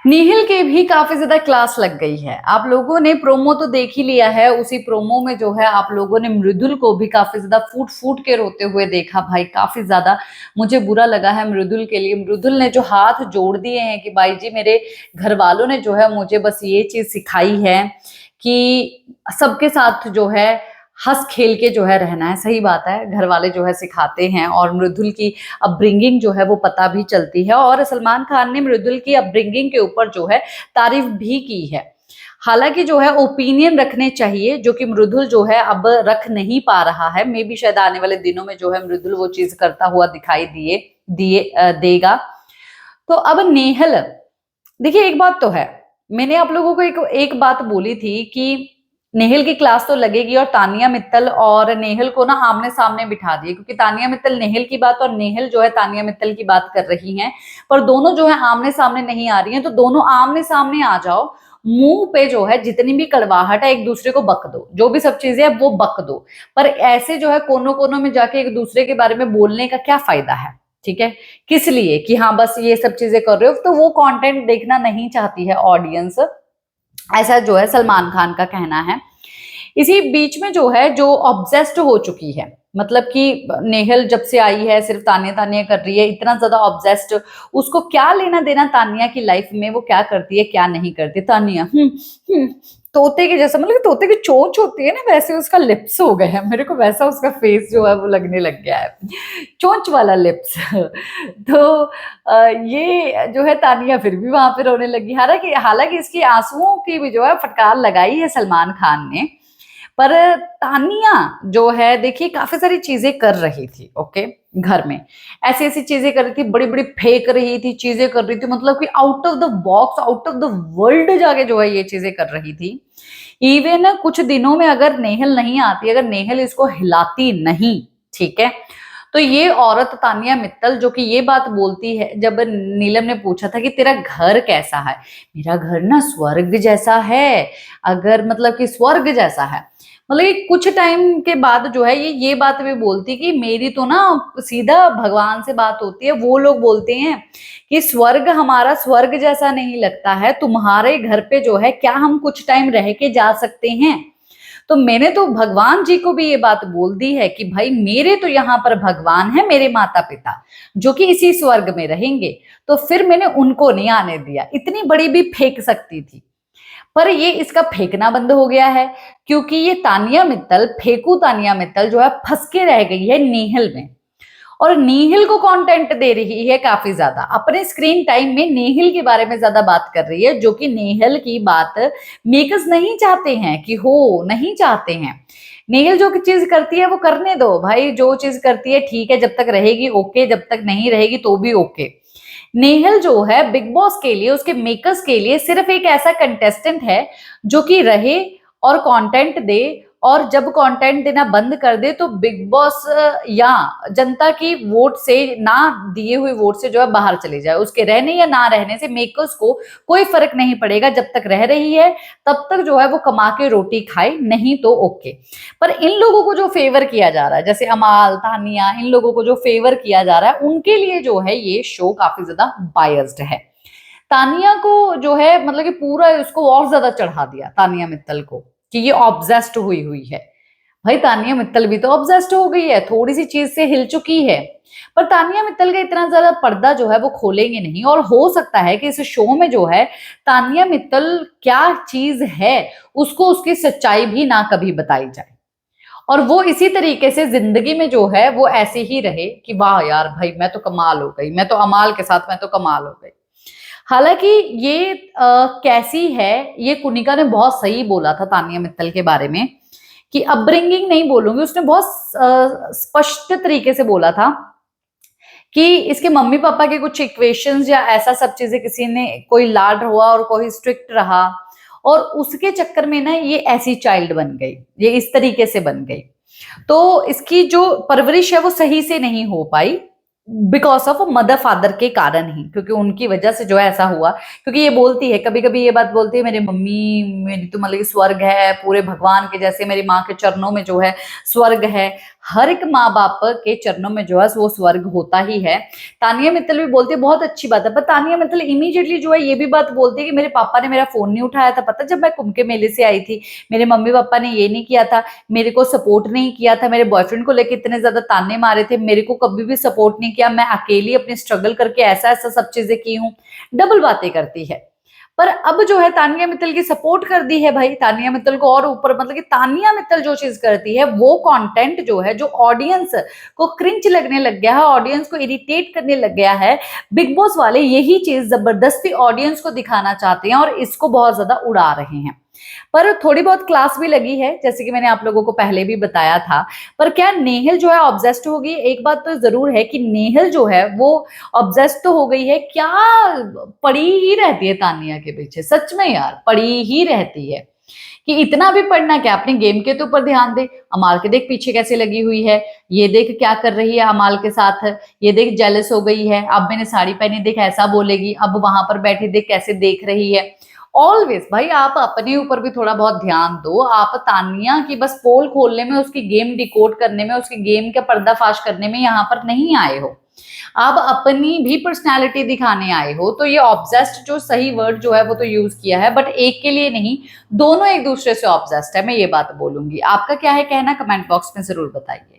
निहिल के भी काफी ज्यादा क्लास लग गई है। आप लोगों ने प्रोमो तो देख ही लिया है। उसी प्रोमो में जो है आप लोगों ने मृदुल को भी काफी ज्यादा फूट फूट के रोते हुए देखा। भाई काफी ज्यादा मुझे बुरा लगा है मृदुल के लिए। मृदुल ने जो हाथ जोड़ दिए हैं कि भाई जी मेरे घर वालों ने जो है मुझे बस ये चीज सिखाई है कि सबके साथ जो है हंस खेल के जो है रहना है। सही बात है, घर वाले जो है सिखाते हैं और मृदुल की अपब्रिंगिंग जो है वो पता भी चलती है। और सलमान खान ने मृदुल की अपब्रिंगिंग के ऊपर जो है तारीफ भी की है। हालांकि जो है ओपिनियन रखने चाहिए, जो कि मृदुल जो है अब रख नहीं पा रहा है। मे भी शायद आने वाले दिनों में जो है मृदुल वो चीज करता हुआ दिखाई देगा। तो अब नेहल, देखिए एक बात तो है, मैंने आप लोगों को एक बात बोली थी कि नेहल की क्लास तो लगेगी और तानिया मित्तल और नेहल को ना आमने सामने बिठा दिए, क्योंकि तानिया मित्तल नेहल की बात और नेहल जो है तानिया मित्तल की बात कर रही हैं। पर दोनों जो है आमने सामने नहीं आ रही हैं। तो दोनों आमने सामने आ जाओ, मुंह पे जो है जितनी भी कड़वाहट है एक दूसरे को बक दो, जो भी सब चीजें है वो बक दो। पर ऐसे जो है कोनों कोनों में जाके एक दूसरे के बारे में बोलने का क्या फायदा है? ठीक है, किस लिए कि हाँ बस ये सब चीजें कर रहे हो, तो वो कंटेंट देखना नहीं चाहती है ऑडियंस। ऐसा जो है सलमान खान का कहना है। इसी बीच में जो है जो ऑब्सेस्ड हो चुकी है, मतलब कि नेहल जब से आई है सिर्फ तानिया तानिया कर रही है, इतना ज्यादा ऑब्सेस्ड। उसको क्या लेना देना तानिया की लाइफ में, वो क्या करती है क्या नहीं करती। तानिया तोते के जैसा, मतलब तोते की चोंच होती है ना, वैसे उसका लिप्स हो गया है। मेरे को वैसा उसका फेस जो है वो लगने लग गया है, चोंच वाला लिप्स। तो ये जो है तानिया फिर भी वहां पे रोने लगी। हालांकि हालांकि इसकी आंसुओं की भी जो है फटकार लगाई है सलमान खान ने। पर तानिया जो है देखिए काफी सारी चीजें कर रही थी, ओके, घर में ऐसी ऐसी चीजें कर रही थी, बड़ी बड़ी फेंक रही थी, चीजें कर रही थी, मतलब कि out of the box out of the world जाके जो है ये चीजें कर रही थी। इवन कुछ दिनों में अगर नेहल नहीं आती, अगर नेहल इसको हिलाती नहीं, ठीक है, तो ये औरत तानिया मित्तल जो कि ये बात बोलती है, जब नीलम ने पूछा था कि तेरा घर कैसा है, मेरा घर ना स्वर्ग जैसा है। अगर मतलब कि स्वर्ग जैसा है, मतलब कि कुछ टाइम के बाद जो है ये बात भी बोलती कि मेरी तो ना सीधा भगवान से बात होती है। वो लोग बोलते हैं कि स्वर्ग हमारा स्वर्ग जैसा नहीं लगता है, तुम्हारे घर पे जो है क्या हम कुछ टाइम रह के जा सकते हैं? तो मैंने तो भगवान जी को भी ये बात बोल दी है कि भाई मेरे तो यहाँ पर भगवान है, मेरे माता पिता जो कि इसी स्वर्ग में रहेंगे। तो फिर मैंने उनको नहीं आने दिया। इतनी बड़ी भी फेंक सकती थी, पर ये इसका फेंकना बंद हो गया है, क्योंकि ये तानिया मित्तल, फेंकू तानिया मित्तल जो है फंस के रह गई है नेहल में। और नेहिल को कंटेंट दे रही है काफी ज्यादा। अपने स्क्रीन टाइम में नेहिल के बारे में ज्यादा बात कर रही है, जो कि नेहिल की बात मेकर्स नहीं चाहते हैं कि हो, नहीं चाहते हैं। नेहिल जो चीज करती है वो करने दो भाई, जो चीज करती है ठीक है, जब तक रहेगी ओके, जब तक नहीं रहेगी तो भी ओके। नेहल जो है बिग बॉस के लिए, उसके मेकर्स के लिए सिर्फ एक ऐसा कंटेस्टेंट है जो कि रहे और कंटेंट दे, और जब कंटेंट देना बंद कर दे तो बिग बॉस या जनता की वोट से, ना दिए हुए वोट से जो है बाहर चले जाए। उसके रहने या ना रहने से मेकर्स को कोई फर्क नहीं पड़ेगा। जब तक रह रही है तब तक जो है वो कमा के रोटी खाए, नहीं तो ओके। पर इन लोगों को जो फेवर किया जा रहा है, जैसे अमाल, तानिया, इन लोगों को जो फेवर किया जा रहा है, उनके लिए जो है ये शो काफी ज्यादा बायस्ड है। तानिया को जो है मतलब कि पूरा उसको और ज्यादा चढ़ा दिया तानिया मित्तल को कि ये ऑब्सेस्ड हुई हुई है। भाई तानिया मित्तल भी तो ऑब्सेस्ड हो गई है, थोड़ी सी चीज से हिल चुकी है। पर तानिया मित्तल का इतना ज्यादा पर्दा जो है वो खोलेंगे नहीं, और हो सकता है कि इस शो में जो है तानिया मित्तल क्या चीज है उसको, उसकी सच्चाई भी ना कभी बताई जाए, और वो इसी तरीके से जिंदगी में जो है वो ऐसे ही रहे कि वाह यार भाई मैं तो कमाल हो गई, मैं तो अमाल के साथ मैं तो कमाल हो गई। हालांकि ये कैसी है, ये कुनिका ने बहुत सही बोला था तानिया मित्तल के बारे में, कि अपब्रिंगिंग नहीं बोलूंगी, उसने बहुत स्पष्ट तरीके से बोला था कि इसके मम्मी पापा के कुछ इक्वेशंस या ऐसा सब चीजें, किसी ने कोई लाड हुआ और कोई स्ट्रिक्ट रहा, और उसके चक्कर में ना ये ऐसी चाइल्ड बन गई, ये इस तरीके से बन गई। तो इसकी जो परवरिश है वो सही से नहीं हो पाई, बिकॉज ऑफ मदर फादर के कारण ही, क्योंकि उनकी वजह से जो है ऐसा हुआ। क्योंकि ये बोलती है, कभी कभी ये बात बोलती है, मेरी मम्मी मेरी तो मतलब स्वर्ग है, पूरे भगवान के जैसे मेरी माँ के चरणों में जो है स्वर्ग है। हर एक माँ बाप के चरणों में जो है वो स्वर्ग होता ही है। तानिया मित्तल भी बोलती है बहुत अच्छी बात है, पर तानिया मित्तल इमीडिएटली जो है ये भी बात बोलती है कि मेरे पापा ने मेरा फोन नहीं उठाया था, पता जब मैं कुंभ के मेले से आई थी मेरे मम्मी पापा ने ये नहीं किया था, मेरे को सपोर्ट नहीं किया था, मेरे बॉयफ्रेंड को लेकर इतने ज्यादा ताने मारे थे, मेरे को कभी भी सपोर्ट नहीं किया, मैं अकेली अपनी स्ट्रगल करके ऐसा ऐसा सब चीजें की हूँ। डबल बातें करती है। पर अब जो है तानिया मित्तल की सपोर्ट कर दी है भाई, तानिया मित्तल को और ऊपर, मतलब कि तानिया मित्तल जो चीज करती है वो कंटेंट जो है, जो ऑडियंस को क्रिंच लगने लग गया है, ऑडियंस को इरिटेट करने लग गया है, बिग बॉस वाले यही चीज जबरदस्ती ऑडियंस को दिखाना चाहते हैं और इसको बहुत ज्यादा उड़ा रहे हैं। पर थोड़ी बहुत क्लास भी लगी है, जैसे कि मैंने आप लोगों को पहले भी बताया था। पर क्या नेहल जो है ऑब्सेस्ड होगी? एक बात तो जरूर है कि नेहल जो है वो ऑब्सेस्ड तो हो गई है, क्या पड़ी ही रहती है तानिया के पीछे, सच में यार पड़ी ही रहती है। कि इतना भी पढ़ना क्या, अपने गेम के तो ऊपर ध्यान दे। अमाल के देख पीछे कैसे लगी हुई है, ये देख क्या कर रही है अमाल के साथ, ये देख जेलस हो गई है, अब मैंने साड़ी पहनी देख ऐसा बोलेगी, अब वहां पर बैठी देख कैसे देख रही है। ऑलवेज भाई आप अपने ऊपर भी थोड़ा बहुत ध्यान दो। आप तानिया की बस पोल खोलने में, उसकी गेम डिकोड करने में, उसकी गेम का पर्दाफाश करने में यहाँ पर नहीं आए हो, आप अपनी भी पर्सनालिटी दिखाने आए हो। तो ये ऑब्सेस्ड जो सही वर्ड जो है वो तो यूज किया है, बट एक के लिए नहीं, दोनों एक दूसरे से ऑब्सेस्ड है, मैं ये बात बोलूंगी। आपका क्या है कहना, कमेंट बॉक्स में जरूर बताइए।